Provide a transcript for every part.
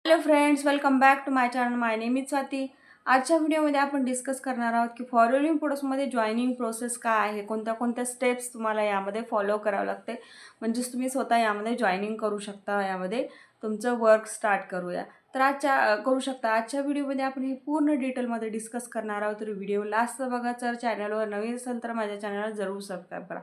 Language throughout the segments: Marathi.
Hello friends, welcome back to my channel. My name is Swati. आजच्या व्हिडिओमध्ये आपण डिस्कस करणार आहोत की फॉलोइंग प्रोसेसमध्ये जॉईनिंग प्रोसेस काय आहे, कोणत्या कोणत्या स्टेप्स तुम्हाला यामध्ये फॉलो करावं लागते, म्हणजेच तुम्ही स्वतः यामध्ये जॉईनिंग करू शकता, यामध्ये तुमचं वर्क स्टार्ट करूया तर करू शकता. आजच्या व्हिडिओमध्ये आपण हे पूर्ण डिटेलमध्ये डिस्कस करणार आहोत. तर व्हिडिओ लास्ट बघा. जर चॅनलवर नवीन असेल तर माझ्या चॅनलला जरूर सबस्क्राईब करा.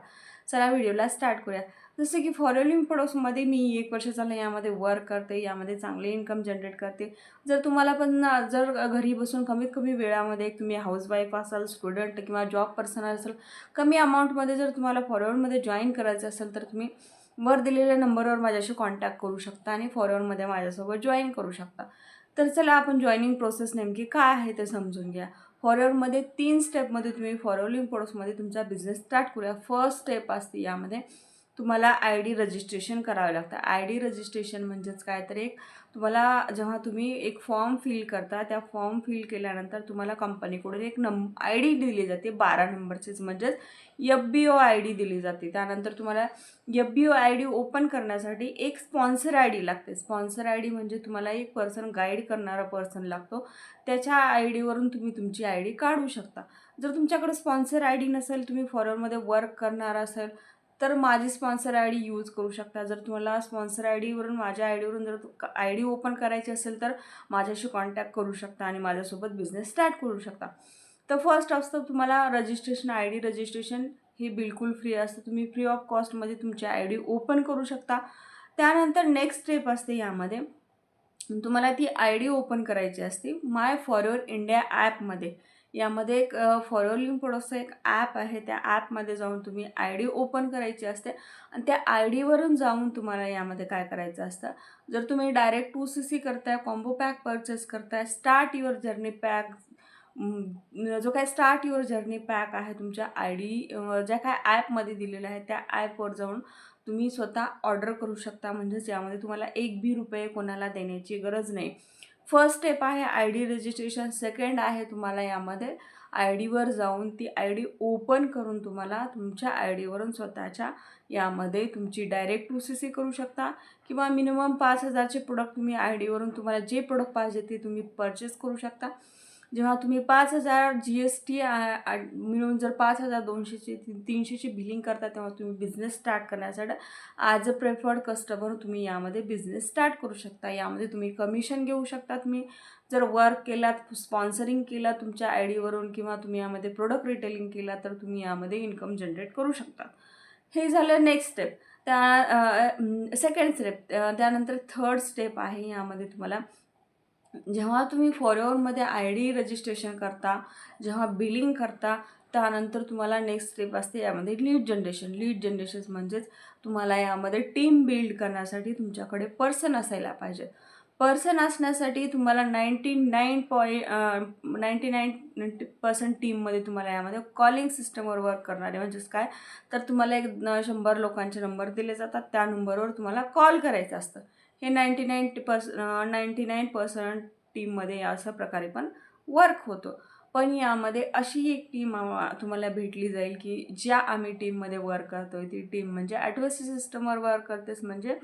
चला व्हिडिओला स्टार्ट करूया. जसं की फॉलोइंग प्रोडक्ट्समध्ये मी 1 वर्ष झालं यामध्ये वर्क करते, यामध्ये चांगले इन्कम जनरेट करते. जर तुम्हाला पण जर घरी बसून कमीत कमी वेळामध्ये तुम्ही हाऊसवाईफ असाल, स्टुडंट किंवा जॉब पर्सन असाल, कमी अमाऊंटमध्ये जर तुम्हाला फॉलोअरमध्ये जॉईन करायचं असेल तर तुम्ही वर दिलेल्या नंबरवर माझ्याशी कॉन्टॅक्ट करू शकता आणि फॉलोअरमध्ये माझ्यासोबत जॉईन करू शकता. तर चला आपण जॉईनिंग प्रोसेस नेमकी काय आहे ते समजून घ्या. फॉलोअरमध्ये 3 स्टेपमध्ये तुम्ही फॉलोइंग प्रोसेसमध्ये तुमचा बिझनेस स्टार्ट करूया. फर्स्ट स्टेप असते यामध्ये तुम्हाला आय डी रजिस्ट्रेशन करावं लागतं. आय डी रजिस्ट्रेशन म्हणजेच काय तर तुम्हाला जेव्हा तुम्ही एक फॉर्म फिल करता, त्या फॉर्म फिल केल्यानंतर तुम्हाला कंपनीकडून एक आय डी दिली जाते, 12 नंबरचीच, म्हणजेच FBO आय डी दिली जाते. त्यानंतर तुम्हाला FBO आय डी ओपन करण्यासाठी एक स्पॉन्सर आय डी लागते. स्पॉन्सर आय डी म्हणजे तुम्हाला एक पर्सन गाईड करणारा पर्सन लागतो. त्याच्या आय डीवरून तुम्ही तुमची आय डी काढू शकता. जर तुमच्याकडे स्पॉन्सर आय डी नसेल, तुम्ही फॉरवर्डमध्ये वर्क करणार असेल तर माझी स्पॉन्सर आय डी यूज करू शकता. जर तुम्हाला स्पॉन्सर आय डीवरून, माझ्या आय डीवरून जर आय डी ओपन करायची असेल तर माझ्याशी कॉन्टॅक्ट करू शकता आणि माझ्यासोबत बिझनेस स्टार्ट करू शकता. तर फर्स्ट असतं तुम्हाला रजिस्ट्रेशन. आय डी रजिस्ट्रेशन हे बिलकुल फ्री असतं. तुम्ही फ्री ऑफ कॉस्टमध्ये तुमची आय डी ओपन करू शकता. त्यानंतर नेक्स्ट स्टेप असते यामध्ये तुम्हाला ती आय डी ओपन करायची असते माय फॉरवर्ड इंडिया ॲपमध्ये. यामध्ये एक फॉलोइंग प्रोडक्टचं एक ॲप आहे. त्या ॲपमध्ये जाऊन तुम्ही आय डी ओपन करायची असते आणि त्या आय डीवरून जाऊन तुम्हाला यामध्ये काय करायचं असतं, जर तुम्ही डायरेक्ट 2CC करताय, कॉम्बो पॅक परचेस करताय, स्टार्ट युअर जर्नी पॅक, जो काय स्टार्ट युअर जर्नी पॅक आहे, तुमच्या आय डी ज्या काय ॲपमध्ये दिलेलं आहे त्या ॲपवर जाऊन तुम्ही स्वतः ऑर्डर करू शकता. म्हणजेच यामध्ये तुम्हाला एक बी रुपये कोणाला देण्याची गरज नाही. फर्स्ट स्टेप आहे आय डी रजिस्ट्रेशन. सेकंड आहे तुम्हाला यामध्ये आय डीवर जाऊन ती आय डी ओपन करून तुम्हाला तुमच्या आय डीवरून स्वतःच्या यामध्ये तुमची डायरेक्ट 2CC करू शकता किंवा मिनिमम 5,000चे प्रोडक्ट तुम्ही आय डीवरून तुम्हाला जे प्रोडक्ट पाहिजे ते तुम्ही परचेस करू शकता. जेव्हा तुम्ही 5,000 GST मिळून जर 5,200ची 300ची बिलिंग करता, तेव्हा तुम्ही बिझनेस स्टार्ट करण्यासाठी ॲज अ प्रेफर्ड कस्टमर तुम्ही यामध्ये बिझनेस स्टार्ट करू शकता. यामध्ये तुम्ही कमिशन घेऊ शकता. तुम्ही जर वर्क केलात, स्पॉन्सरिंग केला तुमच्या आय डीवरून किंवा तुम्ही यामध्ये प्रोडक्ट रिटेलिंग केला तर तुम्ही यामध्ये इन्कम जनरेट करू शकता. हे झालं नेक्स्ट स्टेप. Second step. त्यानंतर थर्ड स्टेप आहे. यामध्ये तुम्हाला जेव्हा तुम्ही फॉलोअरमध्ये आय डी रजिस्ट्रेशन करता, जेव्हा बिलिंग करता, त्यानंतर तुम्हाला नेक्स्ट स्टेप असते यामध्ये लीड जनरेशन. लीड जनरेशन म्हणजेच तुम्हाला यामध्ये टीम बिल्ड करण्यासाठी तुमच्याकडे पर्सन असायला पाहिजे. पर्सन असण्यासाठी तुम्हाला 99% टीममध्ये तुम्हाला यामध्ये कॉलिंग सिस्टमवर वर्क करणारे, म्हणजेच काय तर तुम्हाला 100 लोकांचे नंबर दिले जातात. त्या नंबरवर तुम्हाला कॉल करायचं असतं. हे 99% टीममध्ये अशा प्रकारे पण वर्क होतं. पण यामध्ये अशी एक टीम तुम्हाला भेटली जाईल की ज्या आम्ही टीममध्ये वर्क करतो आहे, ती टीम म्हणजे ॲडव्हान्स सिस्टमवर वर्क करतेस. म्हणजे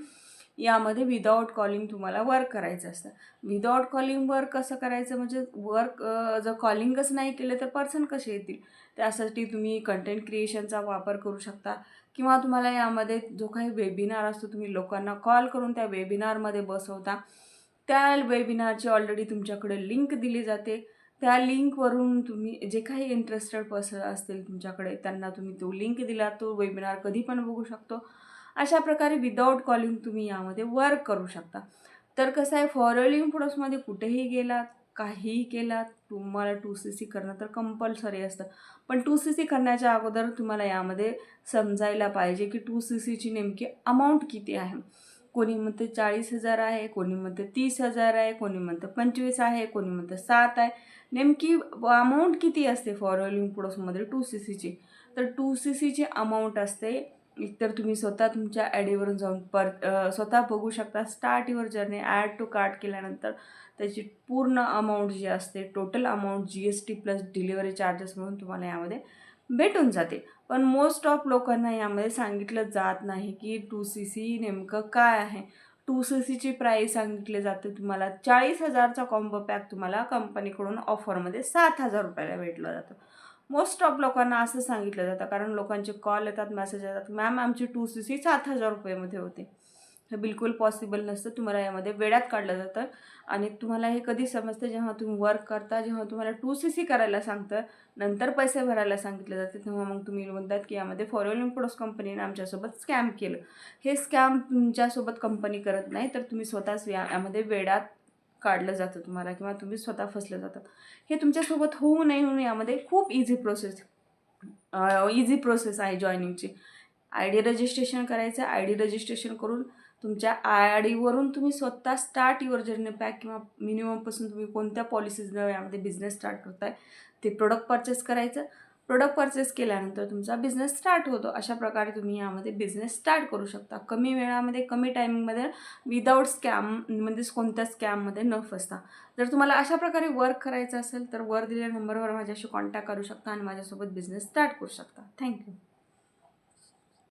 यामध्ये विदाऊट कॉलिंग तुम्हाला वर्क करायचं असतं. विदाऊट कॉलिंग वर्क कसं करायचं, म्हणजे वर्क जर कॉलिंगच नाही केलं तर पर्सन कसे येतील. त्यासाठी तुम्ही कंटेंट क्रिएशनचा वापर करू शकता किंवा तुम्हाला यामध्ये जो काही वेबिनार असतो, तुम्ही लोकांना कॉल करून त्या वेबिनारमध्ये बसवता. त्या वेबिनारची ऑलरेडी तुमच्याकडे लिंक दिली जाते. त्या लिंकवरून तुम्ही जे काही इंटरेस्टेड पर्सन असतील तुमच्याकडे, त्यांना तुम्ही तो लिंक दिला, तो वेबिनार कधी पण बघू शकतो. अशा प्रकारे विदाऊट कॉलिंग तुम्ही यामध्ये वर्क करू शकता. तर कसं आहे, फॉलोइंग प्रोसेसमध्ये कुठेही गेलात, काहीही केलात, तुम्हाला 2CC करणं तर कंपल्सरी असतं. पण 2CC करण्याच्या अगोदर तुम्हाला यामध्ये समजायला पाहिजे की 2CCची नेमकी अमाऊंट किती आहे. कोणी म्हणते 40,000 आहे, कोणी म्हणते 30,000 आहे, कोणी म्हणतं 25 आहे, कोणी म्हणतं 7 आहे. नेमकी अमाऊंट किती असते फॉलोइंग प्रोसेसमध्ये 2CCची? तर 2CCची अमाऊंट असते, एकतर तुम्ही स्वतः तुमच्या आयडीवरून जाऊन स्वतः बघू शकता. Start your journey, add to cart केल्यानंतर त्याची पूर्ण अमाऊंट जी असते, total amount GST plus delivery charges म्हणून तुम्हाला यामध्ये भेटून जाते. पण मोस्ट ऑफ लोकांना यामध्ये सांगितलं जात नाही की 2CC नेमकं काय आहे. 2cc प्राईस सांगितले जाते तुम्हाला. 40,000चा कॉम्बो पॅक तुम्हाला कंपनीकडून ऑफरमध्ये 7,000 रुपयाला भेटलं जातं. मोस्ट ऑफ लोकांना असं सांगितलं जातं, कारण लोकांचे कॉल येतात, मेसेज येतात, मॅम आमची 2cc 7,000 रुपयामध्ये होते. हे बिलकुल पॉसिबल नसतं. तुम्हाला यामध्ये वेड्यात काढलं जातं. आणि तुम्हाला हे कधी समजतं, जेव्हा तुम्ही वर्क करता, जेव्हा तुम्हाला 2cc करायला सांगतं, नंतर पैसे भरायला सांगितले जाते, तेव्हा मग तुम्ही म्हणतात की यामध्ये फॉरेन इम्पोर्ट्स कंपनीने आमच्यासोबत स्कॅम केलं. हे स्कॅम तुमच्यासोबत कंपनी करत नाही, तर तुम्ही स्वतःच यामध्ये वेड्यात काढलं जातं तुम्हाला, किंवा तुम्ही स्वतः फसले जातात. हे तुमच्यासोबत होऊ नये म्हणून यामध्ये खूप इझी प्रोसेस आहे जॉईनिंगची. ID रजिस्ट्रेशन करायचं. ID रजिस्ट्रेशन करून तुमच्या IDवरून तुम्ही स्वतः स्टार्ट युअर जर्नी पॅक, किंवा मिनिममपासून तुम्ही कोणत्या पॉलिसीजनं यामध्ये बिझनेस स्टार्ट करताय ते प्रोडक्ट परचेस करायचं. प्रोडक्ट परचेस केल्यानंतर तुमचा बिझनेस स्टार्ट होतो. अशा प्रकारे तुम्ही यामध्ये बिझनेस स्टार्ट करू शकता, कमी वेळामध्ये, कमी टायमिंगमध्ये, विदाऊट स्कॅम, म्हणजेच कोणत्या स्कॅममध्ये न फसता. जर तुम्हाला अशा प्रकारे वर्क करायचं असेल तर वर दिलेल्या नंबरवर माझ्याशी कॉन्टॅक्ट करू शकता आणि माझ्यासोबत बिझनेस स्टार्ट करू शकता. थँक्यू.